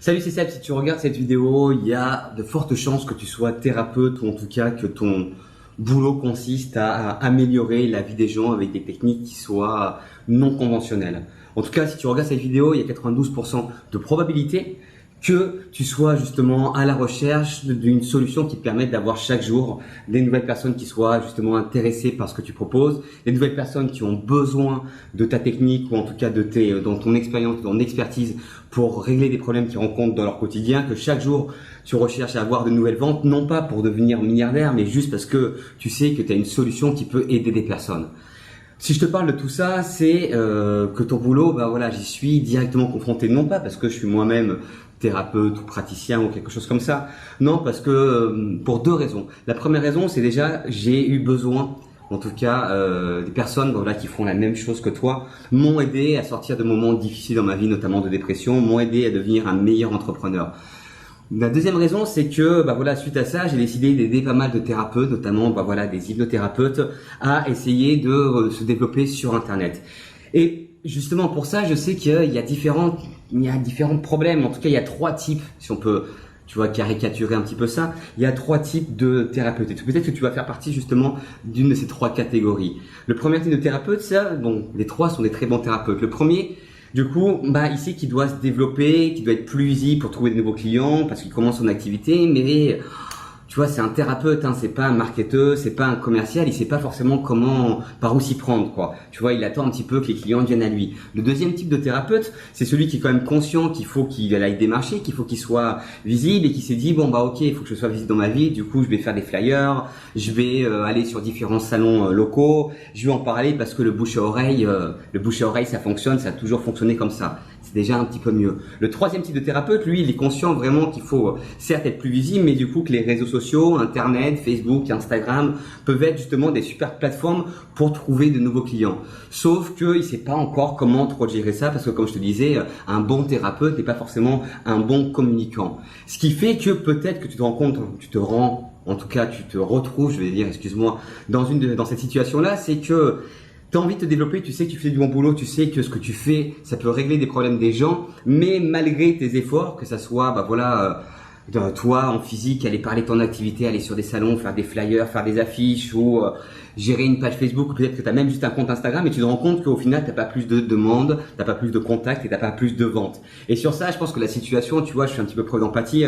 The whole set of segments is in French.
Salut, c'est Seb. Si tu regardes cette vidéo, il y a de fortes chances que tu sois thérapeute ou en tout cas que ton boulot consiste à améliorer la vie des gens avec des techniques qui soient non conventionnelles. En tout cas, si tu regardes cette vidéo, il y a 92% de probabilité que tu sois justement à la recherche d'une solution qui te permette d'avoir chaque jour des nouvelles personnes qui soient justement intéressées par ce que tu proposes, des nouvelles personnes qui ont besoin de ta technique ou en tout cas dans ton expérience, de ton expertise pour régler des problèmes qu'ils rencontrent dans leur quotidien, que chaque jour tu recherches à avoir de nouvelles ventes, non pas pour devenir milliardaire, mais juste parce que tu sais que tu as une solution qui peut aider des personnes. Si je te parle de tout ça, c'est que ton boulot, j'y suis directement confronté, non pas parce que je suis moi-même thérapeute ou praticien ou quelque chose comme ça, non, parce que pour deux raisons. La première raison, c'est déjà j'ai eu besoin, en tout cas des personnes qui font la même chose que toi, m'ont aidé à sortir de moments difficiles dans ma vie, notamment de dépression, m'ont aidé à devenir un meilleur entrepreneur. La deuxième raison, c'est que suite à ça, j'ai décidé d'aider pas mal de thérapeutes, notamment des hypnothérapeutes, à essayer de se développer sur Internet. Et justement pour ça, je sais qu'il y a différents problèmes. En tout cas, il y a trois types, si on peut caricaturer un petit peu ça. Il y a trois types de thérapeutes. Et peut-être que tu vas faire partie justement d'une de ces trois catégories. Le premier type de thérapeute, les trois sont des très bons thérapeutes. Le premier, du coup, ici qui doit se développer, qui doit être plus visible pour trouver de nouveaux clients parce qu'il commence son activité, mais tu vois, c'est un thérapeute, c'est pas un marketeur, c'est pas un commercial, il sait pas forcément par où s'y prendre, quoi. Tu vois, il attend un petit peu que les clients viennent à lui. Le deuxième type de thérapeute, c'est celui qui est quand même conscient qu'il faut qu'il aille démarcher, qu'il faut qu'il soit visible et qui s'est dit, ok, il faut que je sois visible dans ma vie, du coup, je vais faire des flyers, je vais aller sur différents salons locaux, je vais en parler parce que le bouche à oreille, ça fonctionne, ça a toujours fonctionné comme ça. C'est déjà un petit peu mieux. Le troisième type de thérapeute, lui, il est conscient vraiment qu'il faut certes être plus visible, mais du coup que les réseaux sociaux, Internet, Facebook, Instagram peuvent être justement des super plateformes pour trouver de nouveaux clients. Sauf qu'il ne sait pas encore comment trop gérer ça parce que comme je te disais, un bon thérapeute n'est pas forcément un bon communicant. Ce qui fait que peut-être que tu te retrouves, dans cette situation-là, c'est que tu as envie de te développer, tu sais que tu fais du bon boulot, tu sais que ce que tu fais, ça peut régler des problèmes des gens, mais malgré tes efforts, que ça soit, toi en physique, aller parler de ton activité, aller sur des salons, faire des flyers, faire des affiches ou gérer une page Facebook, peut-être que tu as même juste un compte Instagram et tu te rends compte qu'au final, tu n'as pas plus de demandes, tu n'as pas plus de contacts et tu n'as pas plus de ventes. Et sur ça, je pense que la situation, tu vois, je suis un petit peu preuve d'empathie.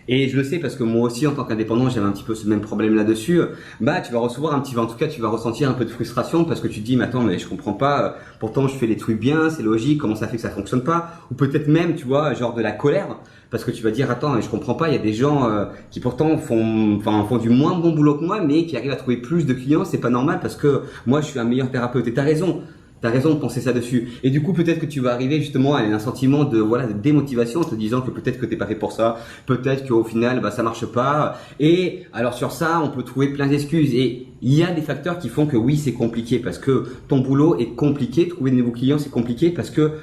Et je le sais parce que moi aussi, en tant qu'indépendant, j'avais un petit peu ce même problème là-dessus. Tu vas ressentir un peu de frustration parce que tu te dis, mais attends, mais je comprends pas. Pourtant, je fais les trucs bien, c'est logique. Comment ça fait que ça fonctionne pas? Ou peut-être même, tu vois, genre de la colère parce que tu vas dire, attends, mais je comprends pas. Il y a des gens qui pourtant font du moins bon boulot que moi, mais qui arrivent à trouver plus de clients. C'est pas normal parce que moi, je suis un meilleur thérapeute. Et t'as raison. T'as raison de penser ça dessus. Et du coup, peut-être que tu vas arriver justement à un sentiment de démotivation en te disant que peut-être que t'es pas fait pour ça, peut-être qu'au final, ça marche pas. Et alors sur ça, on peut trouver plein d'excuses. Et il y a des facteurs qui font que oui, c'est compliqué parce que ton boulot est compliqué. Trouver de nouveaux clients, c'est compliqué parce que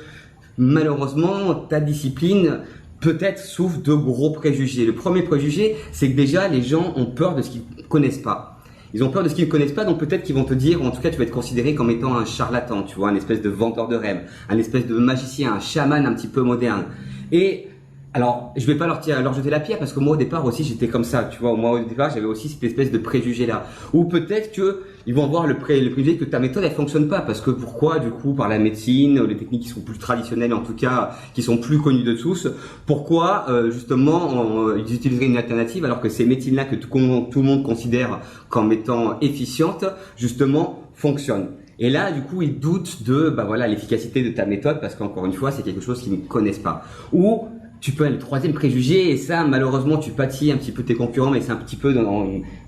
malheureusement, ta discipline peut-être souffre de gros préjugés. Le premier préjugé, c'est que déjà, les gens ont peur de ce qu'ils connaissent pas. Ils ont peur de ce qu'ils ne connaissent pas, donc peut-être qu'ils vont te dire, ou en tout cas tu vas être considéré comme étant un charlatan, tu vois, un espèce de vendeur de rêves, un espèce de magicien, un chaman un petit peu moderne. Et alors, je vais pas leur jeter la pierre parce que moi au départ aussi j'étais comme ça, tu vois. Moi au départ j'avais aussi cette espèce de préjugé là. Ou peut-être que ils vont avoir le préjugé que ta méthode elle fonctionne pas parce que pourquoi du coup par la médecine, les techniques qui sont plus traditionnelles en tout cas, qui sont plus connues de tous, pourquoi justement ils utiliseraient une alternative alors que ces médecines là que tout le monde considère comme étant efficientes justement fonctionnent. Et là, du coup, ils doutent de l'efficacité de ta méthode parce qu'encore une fois, c'est quelque chose qu'ils ne connaissent pas. Ou tu peux aller le troisième préjugé et ça, malheureusement, tu pâtis un petit peu tes concurrents, mais c'est un petit peu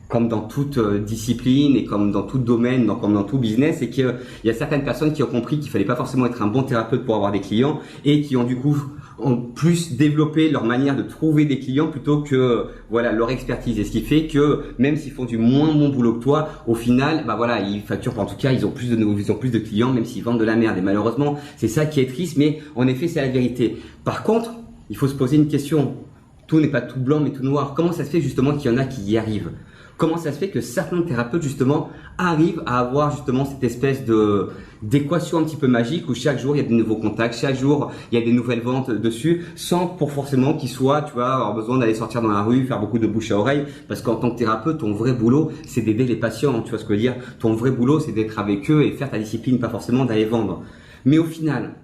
comme dans toute discipline et comme dans tout domaine, comme dans tout business, c'est qu'il y a certaines personnes qui ont compris qu'il fallait pas forcément être un bon thérapeute pour avoir des clients et qui ont du coup plus développé leur manière de trouver des clients plutôt que leur expertise. Et ce qui fait que même s'ils font du moins bon boulot que toi, au final, ils facturent, en tout cas, ils ont plus de clients même s'ils vendent de la merde. Et malheureusement, c'est ça qui est triste, mais en effet, c'est la vérité. Par contre, il faut se poser une question. Tout n'est pas tout blanc mais tout noir. Comment ça se fait justement qu'il y en a qui y arrivent? comment ça se fait que certains thérapeutes justement arrivent à avoir justement cette espèce d'équation un petit peu magique où chaque jour il y a de nouveaux contacts, chaque jour il y a des nouvelles ventes dessus, sans pour forcément qu'ils soient, tu vois, avoir besoin d'aller sortir dans la rue, faire beaucoup de bouche à oreille, parce qu'en tant que thérapeute, ton vrai boulot, c'est d'aider les patients, tu vois ce que je veux dire. Ton vrai boulot, c'est d'être avec eux et faire ta discipline, pas forcément d'aller vendre. Mais au final,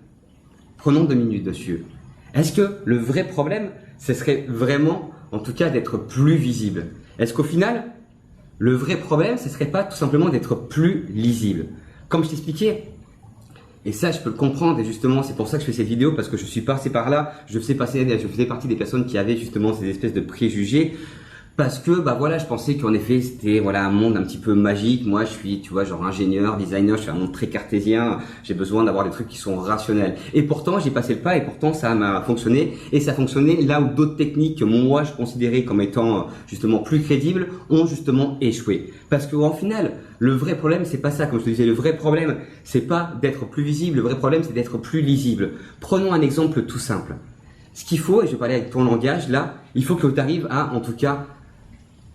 prenons 2 minutes dessus. Est-ce que le vrai problème, ce serait vraiment, en tout cas, d'être plus visible? Est-ce qu'au final, le vrai problème, ce serait pas tout simplement d'être plus lisible? Comme je t'expliquais, et ça, je peux le comprendre, et justement, c'est pour ça que je fais cette vidéo, parce que je suis passé par là, je faisais partie des personnes qui avaient justement ces espèces de préjugés, parce que, bah voilà, je pensais qu'en effet, c'était, voilà, un monde un petit peu magique. Moi, je suis, tu vois, genre ingénieur, designer, je suis un monde très cartésien, j'ai besoin d'avoir des trucs qui sont rationnels. Et pourtant, j'ai passé le pas, et pourtant, ça m'a fonctionné, et ça fonctionnait là où d'autres techniques que moi, je considérais comme étant, justement, plus crédibles, ont justement échoué. Parce que, en final, le vrai problème, c'est pas ça, comme je te disais, le vrai problème, c'est pas d'être plus visible, le vrai problème, c'est d'être plus lisible. Prenons un exemple tout simple. Ce qu'il faut, et je vais parler avec ton langage, là, il faut que tu arrives à, en tout cas,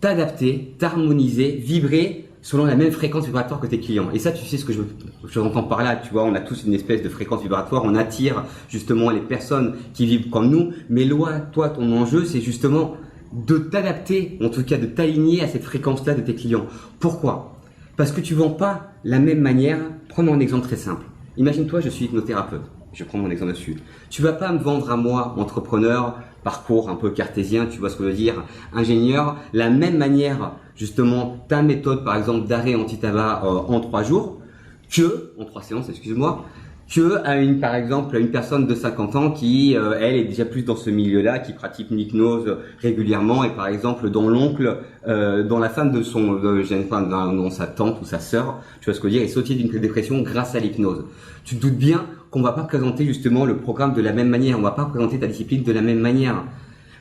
t'adapter, t'harmoniser, vibrer selon la même fréquence vibratoire que tes clients. Et ça, tu sais ce que je entends par là, tu vois, on a tous une espèce de fréquence vibratoire, on attire justement les personnes qui vivent comme nous, mais toi, ton enjeu, c'est justement de t'adapter, en tout cas de t'aligner à cette fréquence-là de tes clients. Pourquoi? Parce que tu vends pas la même manière. Prenons un exemple très simple. Imagine-toi, je suis hypnothérapeute. Je prends mon exemple dessus. Tu vas pas me vendre à moi, entrepreneur, parcours un peu cartésien, tu vois ce que je veux dire, ingénieur, la même manière, justement, ta méthode, par exemple, d'arrêt anti-tabac en 3 jours, en 3 séances, excuse-moi, par exemple, une personne de 50 ans qui, elle, est déjà plus dans ce milieu-là, qui pratique une hypnose régulièrement et, par exemple, dont l'oncle, dont la femme de dont sa tante ou sa sœur, tu vois ce que je veux dire, est sortie d'une dépression grâce à l'hypnose. Tu te doutes bien qu'on va pas présenter justement le programme de la même manière, on va pas présenter ta discipline de la même manière.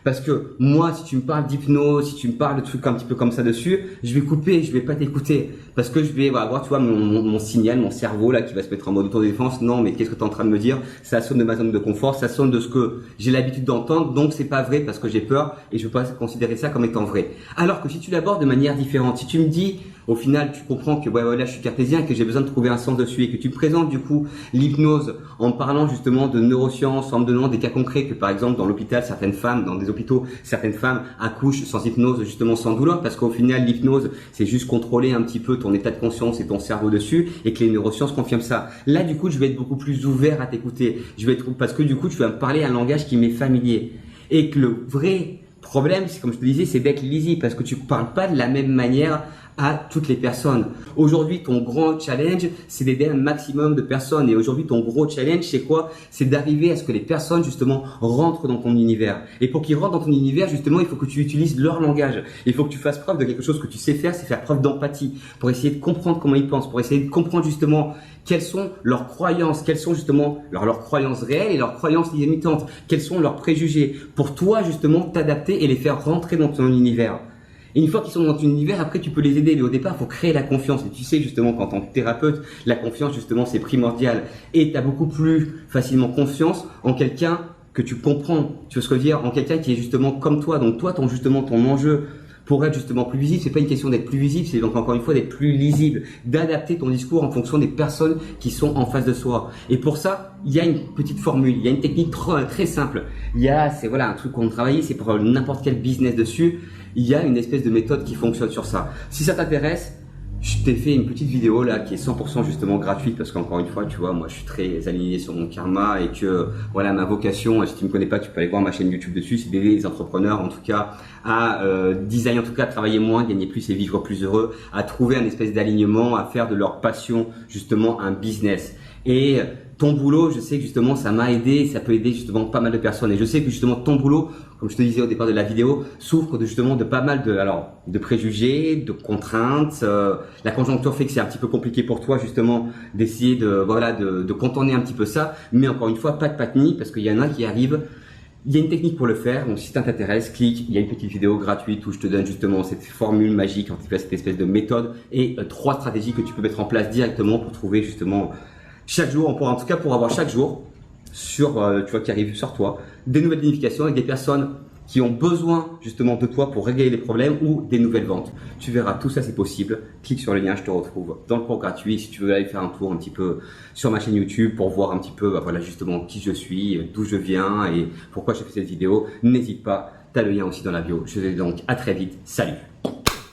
Parce que moi, si tu me parles d'hypnose, si tu me parles de trucs un petit peu comme ça dessus, je vais couper, je vais pas t'écouter. Parce que je vais avoir, tu vois, mon signal, mon cerveau là qui va se mettre en mode autodéfense. Non, mais qu'est-ce que tu es en train de me dire? Ça sonne de ma zone de confort, ça sonne de ce que j'ai l'habitude d'entendre, donc c'est pas vrai parce que j'ai peur et je veux pas considérer ça comme étant vrai. Alors que si tu l'abordes de manière différente, si tu me dis, au final, tu comprends que là, je suis cartésien et que j'ai besoin de trouver un sens dessus et que tu me présentes du coup l'hypnose en parlant justement de neurosciences, en me donnant des cas concrets que par exemple dans l'hôpital, certaines femmes, dans des hôpitaux, certaines femmes accouchent sans hypnose, justement sans douleur, parce qu'au final, l'hypnose, c'est juste contrôler un petit peu ton état de conscience et ton cerveau dessus et que les neurosciences confirment ça. Là, du coup, je vais être beaucoup plus ouvert à t'écouter. Parce que du coup, tu vas me parler un langage qui m'est familier. Et que le vrai problème, c'est comme je te disais, c'est d'être lisible parce que tu parles pas de la même manière à toutes les personnes. Aujourd'hui, ton grand challenge, c'est d'aider un maximum de personnes. Et aujourd'hui, ton gros challenge, c'est quoi? C'est d'arriver à ce que les personnes, justement, rentrent dans ton univers. Et pour qu'ils rentrent dans ton univers, justement, il faut que tu utilises leur langage. Il faut que tu fasses preuve de quelque chose que tu sais faire, c'est faire preuve d'empathie. Pour essayer de comprendre comment ils pensent, pour essayer de comprendre, justement, quelles sont leurs croyances, quelles sont, justement, leurs croyances réelles et leurs croyances limitantes. Quels sont leurs préjugés. Pour toi, justement, t'adapter et les faire rentrer dans ton univers. Et une fois qu'ils sont dans ton univers, après tu peux les aider. Mais au départ, il faut créer la confiance. Et tu sais justement qu'en tant que thérapeute, la confiance justement c'est primordial. Et tu as beaucoup plus facilement confiance en quelqu'un que tu comprends. Tu vois ce que je veux dire? En quelqu'un qui est justement comme toi. Donc toi, ton enjeu pour être justement plus visible, c'est pas une question d'être plus visible, c'est donc encore une fois d'être plus lisible, d'adapter ton discours en fonction des personnes qui sont en face de soi. Et pour ça, il y a une petite formule, il y a une technique très simple. C'est un truc qu'on travaille, c'est pour n'importe quel business dessus. Il y a une espèce de méthode qui fonctionne sur ça. Si ça t'intéresse, je t'ai fait une petite vidéo là qui est 100% justement gratuite parce qu'encore une fois, tu vois, moi je suis très aligné sur mon karma et que voilà ma vocation, si tu me connais pas, tu peux aller voir ma chaîne YouTube dessus, c'est d'aider les entrepreneurs en tout cas à designer, en tout cas à travailler moins, gagner plus et vivre plus heureux, à trouver un espèce d'alignement, à faire de leur passion justement un business. Et ton boulot, je sais que justement ça m'a aidé, ça peut aider justement pas mal de personnes. Et je sais que justement ton boulot, comme je te disais au départ de la vidéo, souffre justement de pas mal de préjugés, de contraintes. La conjoncture fait que c'est un petit peu compliqué pour toi justement d'essayer de contourner un petit peu ça. Mais encore une fois, pas de panique parce qu'il y en a qui arrivent. Il y a une technique pour le faire, donc si ça t'intéresse, clique, il y a une petite vidéo gratuite où je te donne justement cette formule magique, en tout cas cette espèce de méthode et 3 stratégies que tu peux mettre en place directement pour trouver justement chaque jour, pour avoir chaque jour sur, tu vois, qui arrive sur toi, des nouvelles notifications avec des personnes qui ont besoin justement de toi pour régler les problèmes ou des nouvelles ventes. Tu verras, tout ça c'est possible. Clique sur le lien, je te retrouve dans le cours gratuit. Si tu veux aller faire un tour un petit peu sur ma chaîne YouTube pour voir un petit peu voilà, justement qui je suis, d'où je viens et pourquoi j'ai fait cette vidéo, n'hésite pas, tu as le lien aussi dans la bio. Je te dis donc à très vite, salut.